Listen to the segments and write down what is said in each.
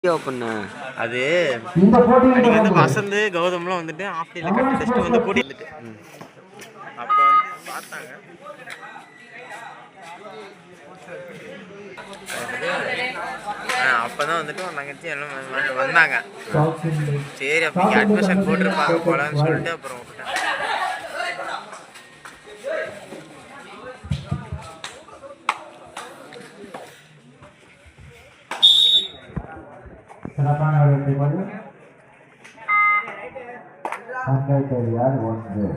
அது வந்து வசந்து கௌதம்லாம் வந்துட்டு ஆஃப்லைன்ல கட் டெஸ்ட் வந்து கூட்டி வந்துட்டு அப்போ வந்து பார்த்தாங்க. அப்பதான் வந்துட்டு ஒரு தங்கச்சி எல்லாம் வந்தாங்க. சரி அப்போ அட்மிஷன் போட்டிருப்பாங்க போலன்னு சொல்லிட்டு அப்புறம் விட்டேன். சிறப்பான வெற்றி கொண்டு தந்தை பெரியார் 1.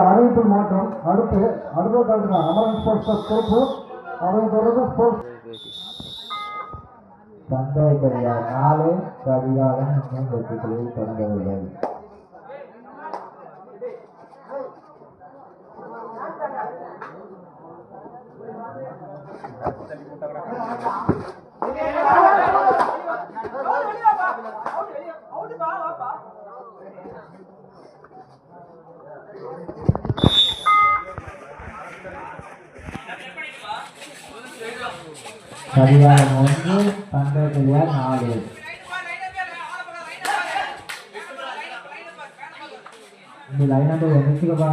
அறிவிப்பு மாற்றம் அடுத்த காலத்துல அமரன் ஸ்போர்ட்ஸ் பொறுப்பு அதை தொடர்ந்து ஸ்போர்ட்ஸ் தந்தை பெரியார் 4 கடிகாரம் இன்னும் வெற்றிகளில் தொடங்கவில்லை. கடிகாரம் 1 தந்தை பெரியார் 4. இந்த லைன் நம்பர் வந்துச்சுக்கப்பா.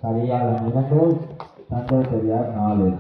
கடிகாரம் 2 தந்தை பெரியார் 4.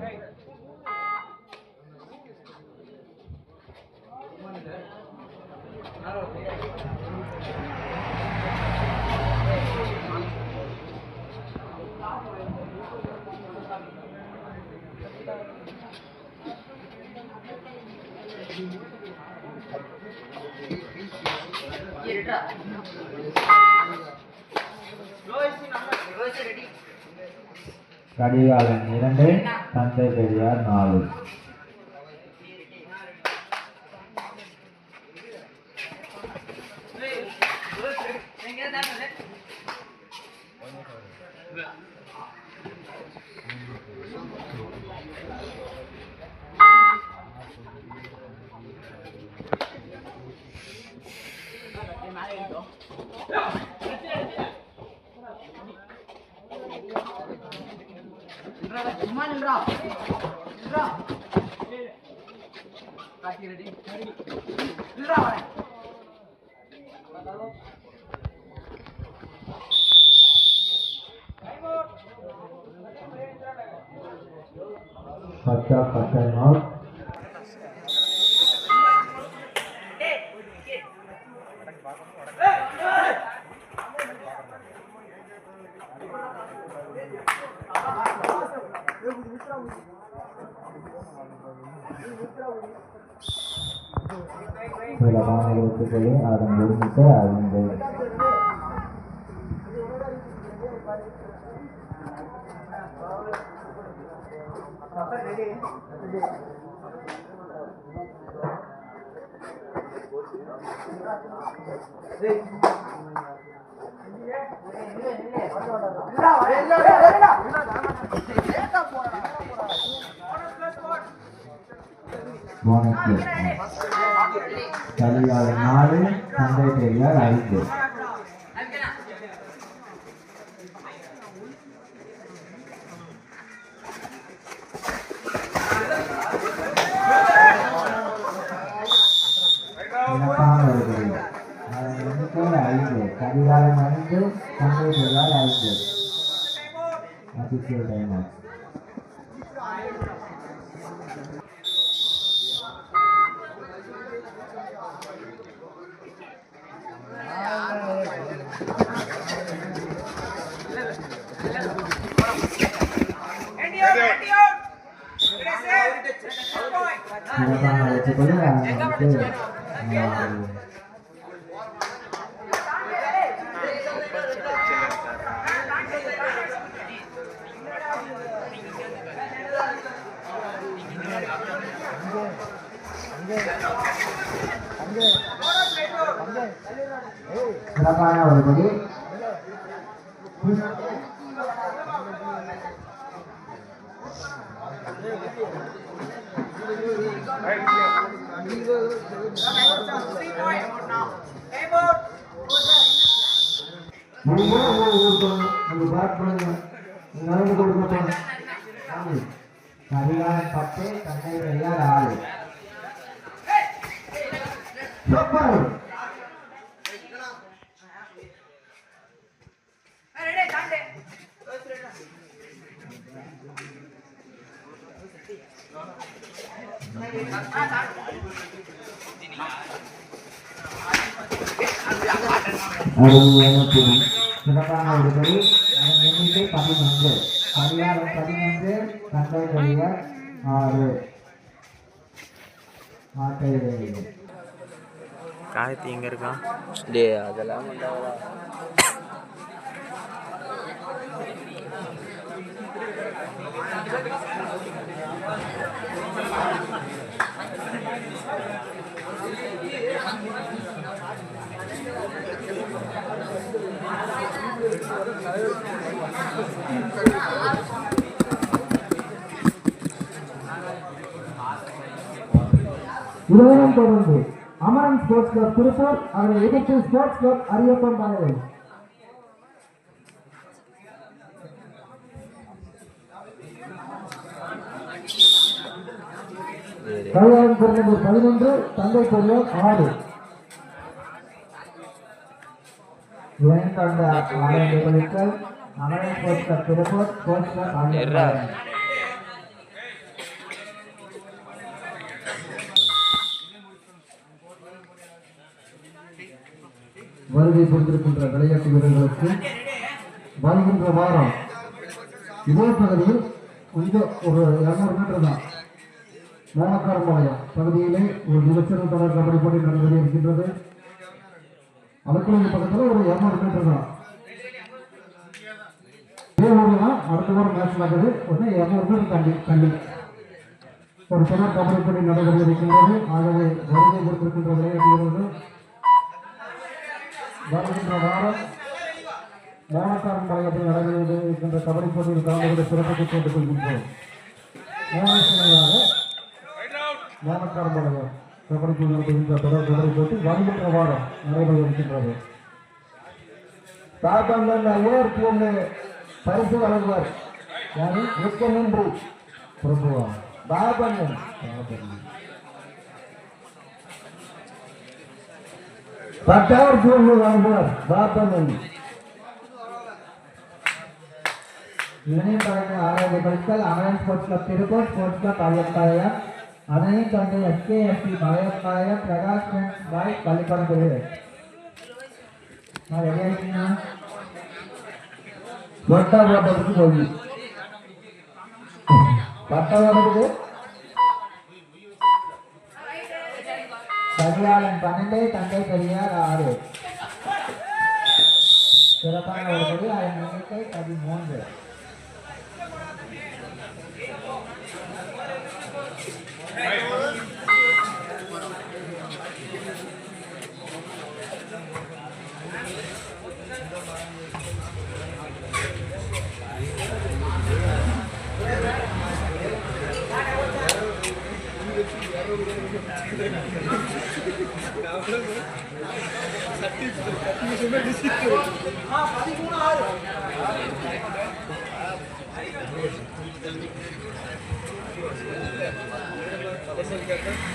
கடிகாரம் 2 தந்தை பெரியார் 4. சில மாநிலத்துக்களே அதன் ஒருமித்த அறிந்து கலிகாலை 4 தந்தை பெரியார் 5. கலிகாலை 5 தந்தை பெரியார் 5. அபிஷியல் டைம் சிறப்பான ஒரு படி நடந்து கொடுக்க கரிகாலன் 10 தந்தை பெரியார் 6. சூப்பர் சிறப்பான ஒரு படி அதன் எண்ணிக்கை 11. கரிகாலன் 11 தந்தை பெரியார் 6. ஆட்டை காயத்தி எங்க இருக்கான்? அதெல்லாம் இதனுடன் தொடர்ந்து அமரன் ஸ்போர்ட்ஸ் கிளப் திருப்பூர் அதனை எதிர்த்து ஸ்போர்ட்ஸ் கிளப் அரியப்பன் பாளையம் கல்யாணம் பிறந்தது 11 தந்தை பெரியார் 6. இணைந்த அந்த ஆலயங்கள் Amaran sports club Tiruppur sports club Ariyappan வருகை புரிந்திருக்கின்ற விளையாட்டு வீரர்களுக்கு வருகின்ற வாரம் இதே பகுதியில் கொஞ்சம் ஒரு 200 மீட்டர் தான் மோனக்காரம்பாளையம் பகுதியிலே ஒரு நிலச்சர தொடர் கபடி போட்டி நடந்து இருக்கின்றது. அதற்கு பக்கத்தில் ஒரு 200 மீட்டர் தான் அடுத்த வாரம் மேட்ச் நடக்குது. 200 மீட்டர் தள்ளி ஒரு தொடர் கபடி போட்டி நடைபெற இருக்கின்றது. ஆகவே வருகை புரிந்திருக்கின்ற விளையாட்டு வீரர்கள் வருகின்ற வாரம் மோனக்காரம்பாளையத்தில் நடைபெறுவது இருக்கின்ற கபடி போட்டியில் கலந்து கொண்டு சிறப்புக்கு கேட்டுக் கொள்கின்றோம். மோனக்காரம்பாளையம் கபடி போட்டி நடத்துகின்ற தொடர் கபடி போட்டி வருகின்ற வாரம் நடைபெற இருக்கின்றது. தாத்தந்தன் ஐயர் ஒன்று பரிசு வழங்குவார். யாரு மிக்க நன்றி பிரபுவா தாபண்ணன் 10வது ஜூன் வாங்குவார் பாப்பமணி இளைஞர் தலைமை ஆராய்ச்சி படித்தல் Amaran sports club Tiruppur sports club Ariyappalayam அதனையும் தந்தை SKFC Malayappalayam Prakash friends boy பள்ளிக்கூடம் பிரிவு ரெடி ஆகிட்டீங்கன்னா ஒட்டா ஓட்டத்துக்கு போய் 10வது கரிகாலன் 12 தந்தை பெரியார் 6 சிறப்பான ஒரு படி அதன் எண்ணிக்கை 13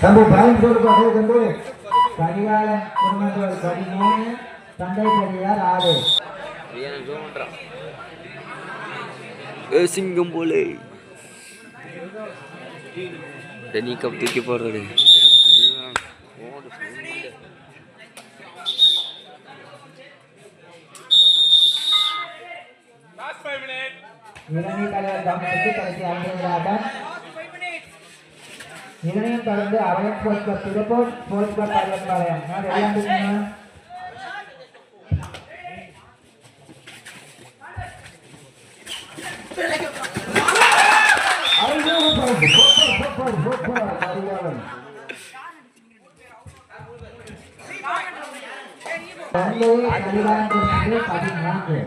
தம்பி பாயிண்ட் போட்டு தம்பி கரிகாலன் குடும்பத்தோடு 13 தந்தை பெரியார் 6 சிங்கம் போலே டெனி கப் தூக்கி போடுறது இளநீர் தலைவர் கவனத்துக்கு கடைசி 5 ஆட்டம் இளநீர் தொடர்ந்து அவையம் sports club Tiruppur sports club Ariyappalayam நான் ரெடியாந்துங்க கரிகாலன் 13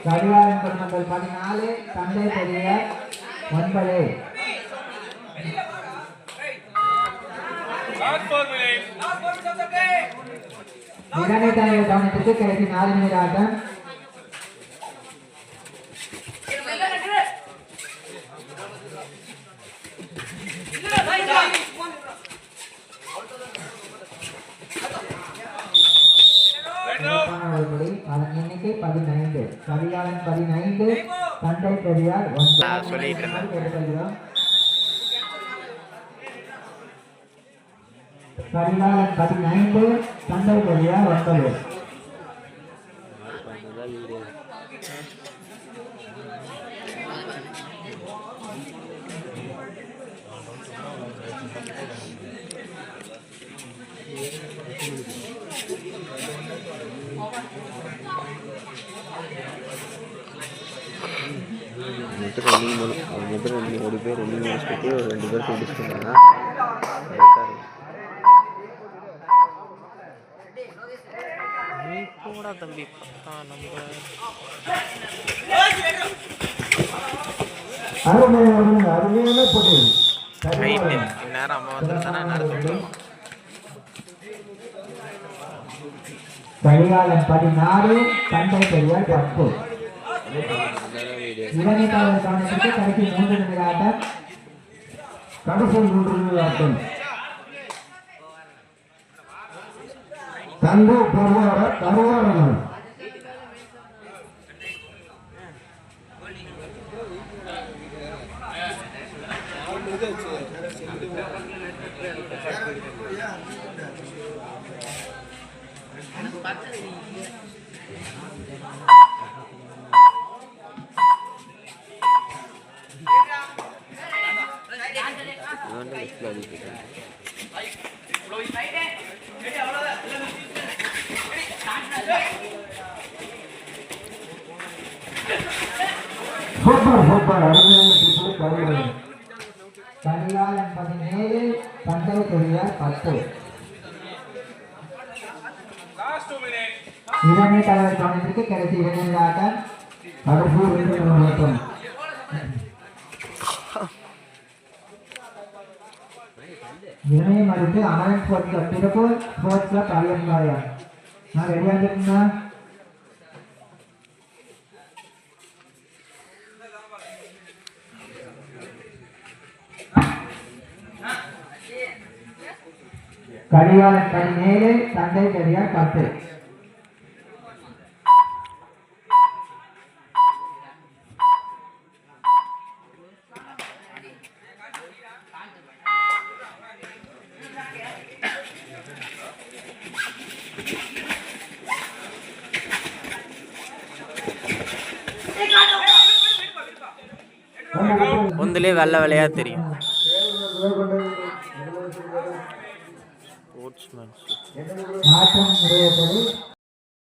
கரிகாலன் குடும்பங்கள் 14 தந்தை பெரியார் 9 இளநீர் தலைவர் கவனத்திற்கு கடைசி 4 நிமிட ஆட்டம் அதன் எண்ணிக்கை 15 கரிகாலன் 15 தந்தை பெரியார் 9 கேட்டுக்கொள்கிறோம் கரிகாலன் 15 தந்தை பெரியார் 9 முதல் ஒரு பேர் ரன்னிங் முடிச்சுட்டு ஒரு 2 பேர் பிடிச்சிட்டாங்கன்னா கூட தம்பி அருமையான போட்டி நேரம் அம்மா வந்துருந்தானா நேரம் கரிகாலன் 16 தந்தை பெரியார் 10 இளநீர் தலைவர் கவனத்திற்கு கடைசி 3 நிமிட ஆட்டம் கடைசி 3 நிமிட ஆட்டம் தந்தை பெரியார் கரிகாலன் கரிகாலன் 17 தந்தை பெரியார் 10 இளநீர் தலைவர் கவனத்திற்கு கடைசி 2 நிமிட ஆட்டம் கடைசி 2 நிமிட ஆட்டம் இளநீர் மறுத்து Amaran sports club Tiruppur sports club Ariyappalayam நான் ரெடியாக இருக்குங்க கடிகாரம் கடி மேலே தந்தை பெரியார் 10. ஒன்றுலேயே வெள்ளை வெள்ளையாக தெரியும். ஆட்டம் முறையப்படி